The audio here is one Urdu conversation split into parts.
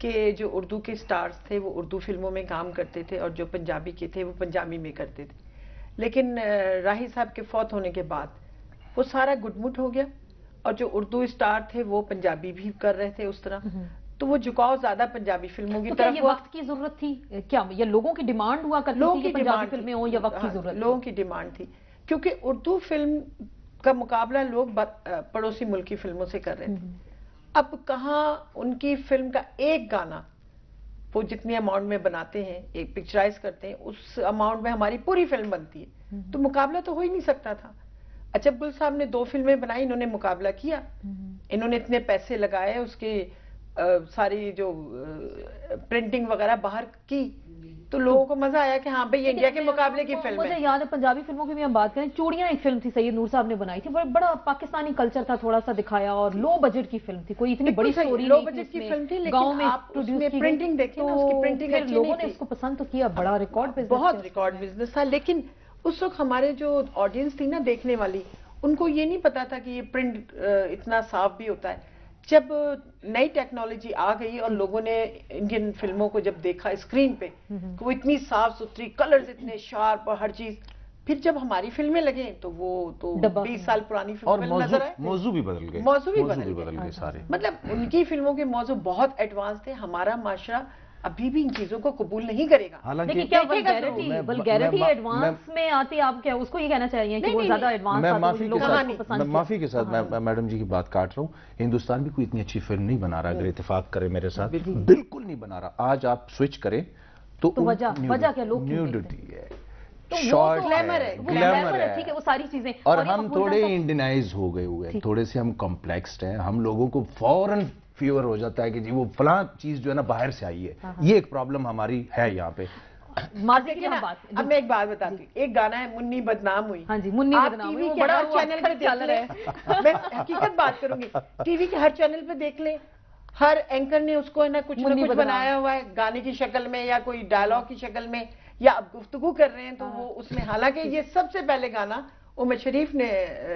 کہ جو اردو کے سٹارز تھے وہ اردو فلموں میں کام کرتے تھے اور جو پنجابی کے تھے وہ پنجابی میں کرتے تھے. لیکن راہی صاحب کے فوت ہونے کے بعد وہ سارا گڈمٹ ہو گیا اور جو اردو سٹار تھے وہ پنجابی بھی کر رہے تھے اس طرح, تو وہ جھکاؤ زیادہ پنجابی فلموں کی طرف. یہ وقت کی ضرورت تھی کیا, یہ لوگوں کی ڈیمانڈ ہوا کرتی تھی کہ پنجابی فلمیں ہوں, یا وقت کی ضرورت؟ لوگوں کی ڈیمانڈ تھی, کیونکہ اردو فلم کا مقابلہ لوگ پڑوسی ملک کی فلموں سے کر رہے تھے. اب کہاں ان کی فلم کا ایک گانا وہ جتنی اماؤنٹ میں بناتے ہیں, ایک پکچرائز کرتے ہیں, اس اماؤنٹ میں ہماری پوری فلم بنتی ہے, تو مقابلہ تو ہو ہی نہیں سکتا تھا. اچب گل صاحب نے 2 فلمیں بنائی, انہوں نے مقابلہ کیا, انہوں نے اتنے پیسے لگائے, اس کی ساری جو پرنٹنگ وغیرہ باہر کی, تو لوگوں کو مزہ آیا کہ ہاں بھئی یہ انڈیا کے مقابلے کی فلم ہے. مجھے یاد ہے پنجابی فلموں کی بھی ہم بات کریں, چوڑیاں ایک فلم تھی سید نور صاحب نے بنائی تھی, بڑا پاکستانی کلچر تھا تھوڑا سا دکھایا, اور لو بجٹ کی فلم تھی, کوئی اتنی بڑی سٹوری لو بجٹ کی فلم تھی, لیکن آپ اس میں پرنٹنگ دیکھیں نا, اس کی پرنٹنگ اچھی لوگوں نے اس کو پسند تو کیا, بڑا ریکارڈ بزنس, بہت ریکارڈ بزنس تھا. لیکن اس وقت ہمارے جو آڈینس تھی نا دیکھنے والی, ان کو یہ نہیں پتا تھا کہ یہ پرنٹ اتنا صاف بھی ہوتا ہے. جب نئی ٹیکنالوجی آ گئی اور لوگوں نے انڈین فلموں کو جب دیکھا اسکرین پہ کہ وہ اتنی صاف ستھری, کلرز اتنے شارپ اور ہر چیز, پھر جب ہماری فلمیں لگیں تو وہ تو 20 سال پرانی فلمیں نظر آئے. موضوع بھی بدل گئے, موضوع بھی بدل گئے سارے. مطلب ان کی فلموں کے موضوع بہت ایڈوانس تھے. ہمارا معاشرہ ابھی بھی ان چیزوں کو قبول نہیں کرے گا. لیکن کیا ولگیرٹی ایڈوانس میں آتی, آپ کیا اس کو یہ کہنا چاہیے کہ وہ زیادہ ایڈوانس میں معافی کے ساتھ میں میڈم جی کی بات کاٹ رہا ہوں, ہندوستان بھی کوئی اتنی اچھی فلم نہیں بنا رہا, اگر اتفاق کرے میرے ساتھ, بالکل نہیں بنا رہا. آج آپ سوئچ کریں تو وجہ کیا, لوگ نیوڈٹی ہے, شارٹ گلیمر ہے, ٹھیک ہے, وہ ساری چیزیں, اور ہم تھوڑے انڈینائز ہو گئے ہوئے ہیں, تھوڑے سے ہم کمپلیکسڈ ہیں. ہم لوگوں کو فوراً فیور ہو جاتا ہے کہ جی وہ فلاں چیز جو ہے نا باہر سے آئی ہے. یہ ایک پرابلم ہماری ہے یہاں پہ. اب میں ایک بات بتاتی ہوں, ایک گانا ہے منی بدنام ہوئی. ہاں جی, منی بدنام ہوئی, کے ہر چینل پہ چل رہا ہے. میں حقیقت بات کروں گی, ٹی وی کے ہر چینل پہ دیکھ لیں, ہر اینکر نے اس کو ہے نا کچھ نہ کچھ بنایا ہوا ہے, گانے کی شکل میں یا کوئی ڈائلاگ کی شکل میں, یا اب گفتگو کر رہے ہیں تو وہ اس میں, حالانکہ یہ سب سے پہلے گانا عمر شریف نے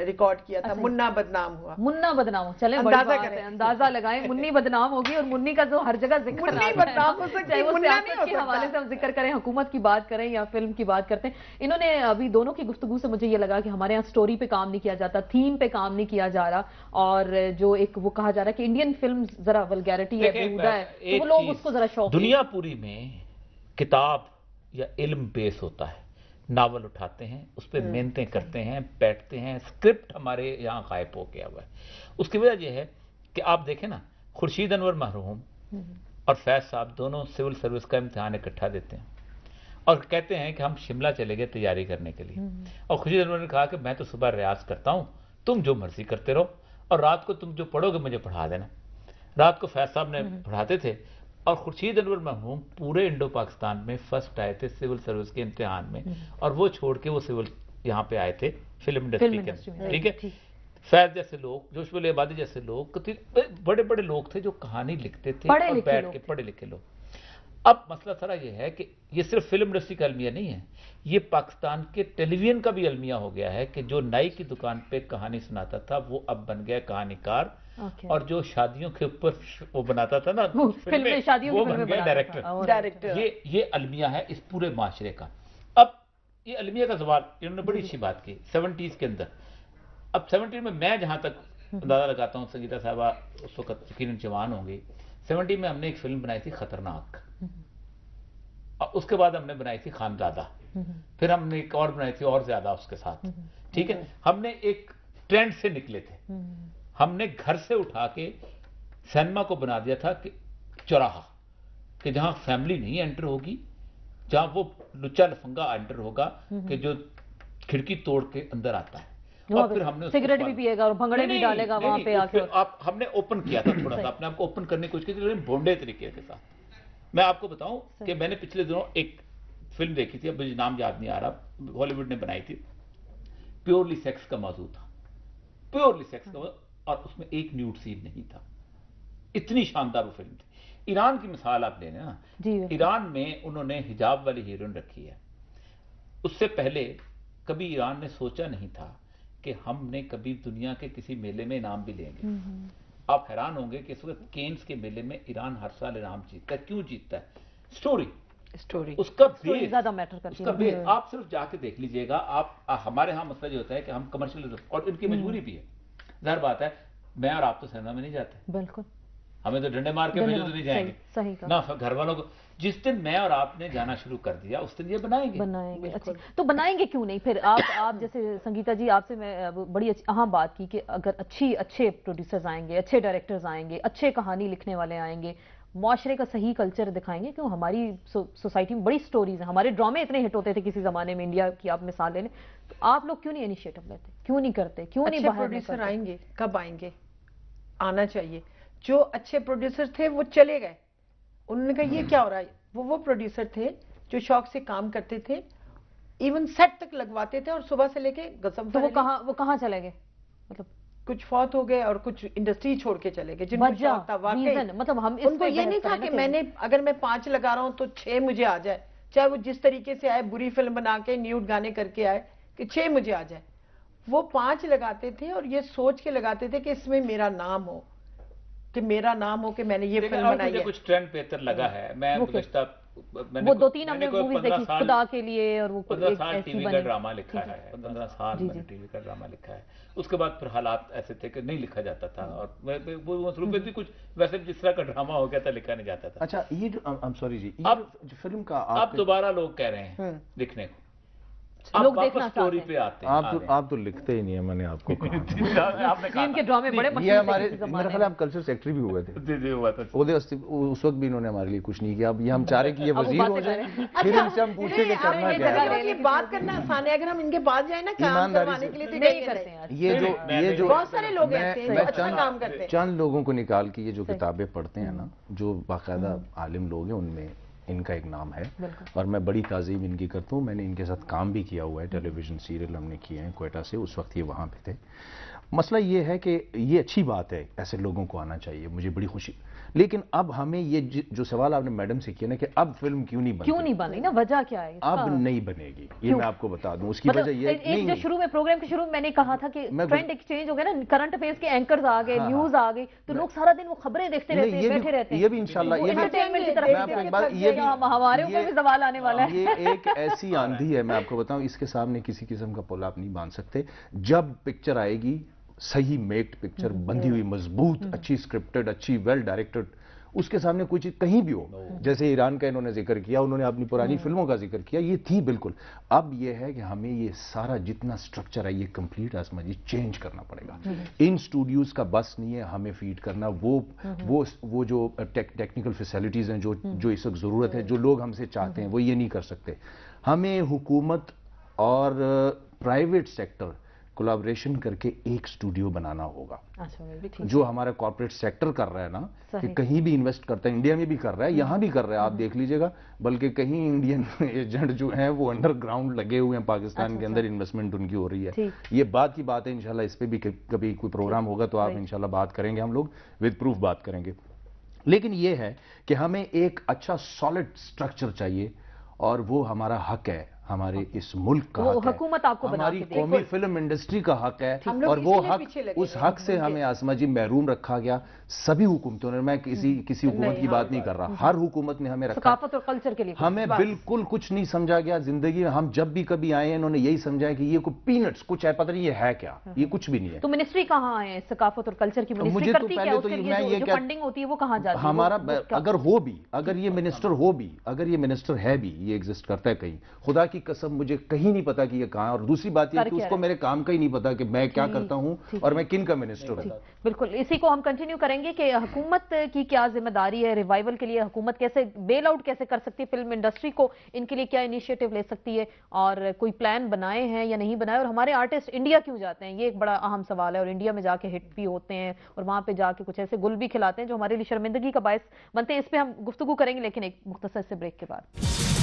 ریکارڈ کیا تھا, منا بدنام ہوا. منا بدنام ہو, چلیں اندازہ لگائیں, منی بدنام ہوگی, اور منی کا جو ہر جگہ ذکر بدنام ہو سکتا ہے, وہ سیاست کے حوالے سے ہم ذکر کریں, حکومت کی بات کریں یا فلم کی بات کرتے ہیں. انہوں نے ابھی دونوں کی گفتگو سے مجھے یہ لگا کہ ہمارے یہاں سٹوری پہ کام نہیں کیا جاتا, تھیم پہ کام نہیں کیا جا رہا, اور جو ایک وہ کہا جا رہا ہے کہ انڈین فلم ذرا ولگیرٹی ہے, بیہودہ ہے, تو وہ لوگ اس کو ذرا شوق. دنیا پوری میں کتاب یا علم بیس ہوتا ہے, ناول اٹھاتے ہیں, اس پہ محنتیں کرتے ہیں, بیٹھتے ہیں, اسکرپٹ ہمارے یہاں غائب ہو گیا ہوا ہے. اس کی وجہ یہ ہے کہ آپ دیکھیں نا, خورشید انور مرحوم اور فیض صاحب دونوں سول سروس کا امتحان اکٹھا دیتے ہیں, اور کہتے ہیں کہ ہم شملہ چلے گئے تیاری کرنے کے لیے, اور خورشید انور نے کہا کہ میں تو صبح ریاض کرتا ہوں, تم جو مرضی کرتے رہو, اور رات کو تم جو پڑھو گے مجھے پڑھا دینا. رات کو فیض صاحب نے پڑھاتے تھے, اور خورشید انور مرحوم پورے انڈو پاکستان میں فرسٹ آئے تھے سول سروس کے امتحان میں, اور وہ چھوڑ کے وہ سول یہاں پہ آئے تھے فلم انڈسٹری کے. ٹھیک ہے, فیض جیسے لوگ, جوش ولی عبادی جیسے لوگ, بڑے بڑے لوگ تھے جو کہانی لکھتے تھے, اور بیٹھ کے پڑھے لکھے لوگ. اب مسئلہ سارا یہ ہے کہ یہ صرف فلم انڈسٹری کا المیہ نہیں ہے, یہ پاکستان کے ٹیلی ویژن کا بھی المیہ ہو گیا ہے کہ جو نائی کی دکان پہ کہانی سناتا تھا وہ اب بن گیا کہانی کار, اور جو شادیوں کے اوپر وہ بناتا تھا نا وہ بن گیا ڈائریکٹر. یہ المیہ ہے اس پورے معاشرے کا. اب یہ المیہ کا سوال انہوں نے بڑی اچھی بات کی 70s کے اندر. اب 70 میں جہاں تک اندازہ لگاتا ہوں, سنگیتا صاحبہ اس وقت یقیناً جوان ہوں گی, 70 میں ہم نے ایک فلم بنائی تھی خطرناک, اور اس کے بعد ہم نے بنائی تھی خانزادہ, پھر ہم نے ایک اور بنائی تھی اور زیادہ اس کے ساتھ. ٹھیک ہے, ہم نے ایک ٹرینڈ سے نکلے تھے, ہم نے گھر سے اٹھا کے سینما کو بنا دیا تھا کہ چوراہا, کہ جہاں فیملی نہیں انٹر ہوگی, جہاں وہ لچا لفنگا انٹر ہوگا کہ جو کھڑکی توڑ کے اندر آتا ہے, اور پھر ہم نے سگریٹ بھی پیے گا اور بھنگڑے بھی ڈالے گا وہاں پہ آ کے. ہم نے اوپن کیا تھا تھوڑا سا, اپنے آپ کو اوپن کرنے کی کوشش کی, لیکن بھونڈے طریقے کے ساتھ. میں آپ کو بتاؤں کہ میں نے پچھلے دنوں ایک فلم دیکھی تھی, اب مجھے نام یاد نہیں آ رہا, ہالی ووڈ نے بنائی تھی, پیورلی سیکس کا موضوع تھا, پیورلی سیکس کا, اور اس میں ایک نیوڈ سین نہیں تھا. اتنی شاندار وہ فلم تھی. ایران کی مثال آپ لیں نا, ایران میں انہوں نے حجاب والی ہیروئن رکھی ہے. اس سے پہلے کبھی ایران نے سوچا نہیں تھا کہ ہم نے کبھی دنیا کے کسی میلے میں انعام بھی لیں گے. آپ حیران ہوں گے کہ اس وقت کینز کے میلے میں ایران ہر سال انعام جیتتا ہے. کیوں جیتتا ہے؟ سٹوری، اس کا بیس زیادہ میٹر کرتی ہے. آپ صرف جا کے دیکھ لیجئے گا. ہمارے ہاں مسئلہ یہ ہوتا ہے کہ ہم کمرشل، اور ان کی مجبوری بھی ہے، ظاہر بات ہے. میں اور آپ تو سینما میں نہیں جاتے، بالکل ہمیں تو ڈنڈے مار کے بھیجو تو نہیں جائیں گے. صحیح نہ گھر والوں کو. جس دن میں اور آپ نے جانا شروع کر دیا اس دن یہ بنائیں گے. اچھا تو بنائیں گے کیوں نہیں پھر؟ آپ جیسے سنگیتا جی، آپ سے میں بڑی اہم بات کی کہ اگر اچھے پروڈیوسرز آئیں گے، اچھے ڈائریکٹرز آئیں گے، اچھے کہانی لکھنے والے آئیں گے، معاشرے کا صحیح کلچر دکھائیں گے. کیوں ہماری سوسائٹی میں بڑی سٹوریز ہیں، ہمارے ڈرامے اتنے ہٹ ہوتے تھے کسی زمانے میں، انڈیا کی آپ مثال لے لیں. تو آپ لوگ کیوں نہیں انیشیٹو لیتے، کیوں نہیں کرتے، کیوں نہیں باہر پروڈیوسر آئیں گے؟ کب آئیں گے؟ آنا چاہیے. جو اچھے پروڈیوسر تھے وہ چلے گئے. انہوں نے کہا یہ کیا ہو رہا ہے. وہ پروڈیوسر تھے جو شوق سے کام کرتے تھے، ایون سیٹ تک لگواتے تھے، اور صبح سے لے کے غزل. تو وہ کہاں چلے گئے؟ مطلب کچھ فوت ہو گئے اور کچھ انڈسٹری چھوڑ کے چلے گئے. جن کو شوق تھا واقعی، مطلب ہم ان کو یہ نہیں تھا کہ میں نے اگر میں 5 لگا رہا ہوں تو 6 مجھے آ جائے، چاہے وہ جس طریقے سے آئے، بری فلم بنا کے نیوڈ گانے کر کے آئے، کہ 6 مجھے آ جائے. وہ 5 لگاتے تھے اور یہ سوچ کے لگاتے تھے کہ اس میں میرا نام ہو، کہ میرا نام ہو کہ میں نے یہ فلم بنائی ہے. کچھ ٹرینڈ بہتر لگا ہے. میں گزشتہ وہ 2-3 ہم نے موویز دیکھی خدا کے لیے، اور وہ 15 سال ٹی وی کا ڈرامہ لکھا ہے. 15 سال میں نے ٹی وی کا ڈرامہ لکھا ہے. اس کے بعد پھر حالات ایسے تھے کہ نہیں لکھا جاتا تھا، اور وہ مصروفیت بھی کچھ ویسے جس طرح کا ڈرامہ ہو گیا تھا لکھا نہیں جاتا تھا. اچھا یہ جو سوری جی، اب فلم کا اب دوبارہ لوگ کہہ رہے ہیں لکھنے کو، لوگ دیکھنا سٹوری پہ آتے ہیں. آپ تو لکھتے ہی نہیں ہیں، میں نے آپ کو کہا. ان کے ڈرامے بڑے یہ ہمارے میرا خیال آپ کلچر سیکٹری بھی ہوئے تھے. جی ہوا تھا. اس وقت بھی انہوں نے ہمارے لیے کچھ نہیں کیا. اب یہ ہم چاہ رہے ہیں کہ یہ وزیر ہو جائے، پھر ان سے ہم پوچھیں کہ کرنا کیا ہے. یہ بات کرنا آسان ہے، اگر ہم ان کے پاس جائیں نا کام کروانے کے لیے تو نہیں کرتے ہیں. یہ جو بہت سارے لوگ ایسے ہیں جو اچھا کام کرتے ہیں. چند لوگوں کو نکال کے یہ جو کتابیں پڑھتے ہیں نا، جو باقاعدہ عالم لوگ ہیں، ان میں ان کا ایک نام ہے، اور میں بڑی تعظیم ان کی کرتا ہوں. میں نے ان کے ساتھ کام بھی کیا ہوا ہے، ٹیلی ویژن سیریل ہم نے کیے ہیں کوئٹہ سے. اس وقت یہ وہاں پہ تھے. مسئلہ یہ ہے کہ یہ اچھی بات ہے، ایسے لوگوں کو آنا چاہیے، مجھے بڑی خوشی. لیکن اب ہمیں یہ جو سوال آپ نے میڈم سے کیا نا کہ اب فلم کیوں نہیں بن رہی نا، وجہ کیا ہے؟ اب نہیں بنے گی، یہ میں آپ کو بتا دوں. اس کی وجہ یہ نہیں، جو شروع میں پروگرام کے شروع میں نے کہا تھا کہ ٹرینڈ ایکسچینج ہو گیا نا، کرنٹ افیئرز کے اینکرز آ گئے، نیوز آ گئی، تو لوگ سارا دن وہ خبریں دیکھتے رہتے ہیں، بیٹھے رہتے ہیں. یہ بھی انشاءاللہ انٹرٹینمنٹ کی طرف ہمارے اوپر بھی زوال آنے والا ہے. یہ ایک ایسی آندھی ہے، میں آپ کو بتاؤں، اس کے سامنے کسی قسم کا پل آپ نہیں باندھ سکتے. جب پکچر آئے گی، صحیح میکڈ پکچر، بندھی ہوئی، مضبوط، اچھی سکرپٹڈ، اچھی ویل ڈائریکٹڈ، اس کے سامنے کوئی چیز کہیں بھی ہو. جیسے ایران کا انہوں نے ذکر کیا، انہوں نے اپنی پرانی فلموں کا ذکر کیا، یہ تھی بالکل. اب یہ ہے کہ ہمیں یہ سارا جتنا سٹرکچر ہے یہ کمپلیٹ آسما جی چینج کرنا پڑے گا. ان سٹوڈیوز کا بس نہیں ہے ہمیں فیڈ کرنا وہ جو ٹیکنیکل فیسلٹیز ہیں جو اس وقت ضرورت ہے، جو لوگ ہم سے چاہتے ہیں، وہ یہ نہیں کر سکتے. ہمیں حکومت اور پرائیویٹ سیکٹر کولیبریشن کر کے ایک سٹوڈیو بنانا ہوگا. جو ہمارا کارپوریٹ سیکٹر کر رہا ہے نا، کہ کہیں بھی انویسٹ کرتا ہے، انڈیا میں بھی کر رہا ہے، یہاں بھی کر رہا ہے، آپ دیکھ لیجئے گا. بلکہ کہیں انڈین ایجنٹ جو ہیں وہ انڈر گراؤنڈ لگے ہوئے ہیں پاکستان کے اندر، انویسٹمنٹ ان کی ہو رہی ہے. یہ بات کی بات ہے. انشاءاللہ اس پہ بھی کبھی کوئی پروگرام ہوگا تو آپ انشاءاللہ بات کریں گے، ہم لوگ ود پروف بات کریں گے. لیکن یہ ہے کہ ہمیں ایک اچھا سالڈ سٹرکچر چاہیے، اور وہ ہمارا حق ہے، ہمارے اس ملک کا حق ہے، حکومت آپ کو ہماری قومی فلم انڈسٹری کا حق ہے. اور وہ حق، اس حق سے ہمیں آسما جی محروم رکھا گیا. سبھی حکومتوں نے، میں کسی حکومت کی بات نہیں کر رہا، ہر حکومت نے ہمیں رکھا. ثقافت اور کلچر کے لیے ہمیں بالکل کچھ نہیں سمجھا گیا زندگی میں. ہم جب بھی کبھی آئے ہیں، انہوں نے یہی سمجھا ہے کہ یہ کوئی پینٹس کچھ ہے، پتہ نہیں یہ ہے کیا، یہ کچھ بھی نہیں ہے. تو منسٹری کہاں ہے ثقافت اور کلچر کی؟ منسٹری کرتی ہے اس کے لیے جو فنڈنگ ہوتی ہے وہ کہاں جاتی ہے؟ ہمارا اگر ہو بھی، اگر یہ منسٹر ہو بھی، اگر یہ منسٹر ہے بھی، یہ ایگزسٹ کرتا ہے کہیں، خدا کی قسم مجھے کہیں نہیں پتا کہ یہ کہاں ہے. اور دوسری بات یہ کہ اس کو میرے کام کا ہی نہیں پتا کہ میں کیا کرتا ہوں اور میں کن کا منسٹر ہوں. بالکل اسی کو ہم کنٹینیو کریں گے کہ حکومت کی کیا ذمہ داری ہے ریوائول کے لیے. حکومت کیسے بیل آؤٹ کیسے کر سکتی ہے فلم انڈسٹری کو، ان کے لیے کیا انیشیٹو لے سکتی ہے، اور کوئی پلان بنائے ہیں یا نہیں بنائے. اور ہمارے آرٹسٹ انڈیا کیوں جاتے ہیں، یہ ایک بڑا اہم سوال ہے. اور انڈیا میں جا کے ہٹ بھی ہوتے ہیں اور وہاں پہ جا کے کچھ ایسے گل بھی کھلاتے ہیں جو ہمارے لیے شرمندگی کا باعث بنتے ہیں. اس پہ ہم گفتگو کریں گے لیکن ایک مختصر سے بریک کے بعد.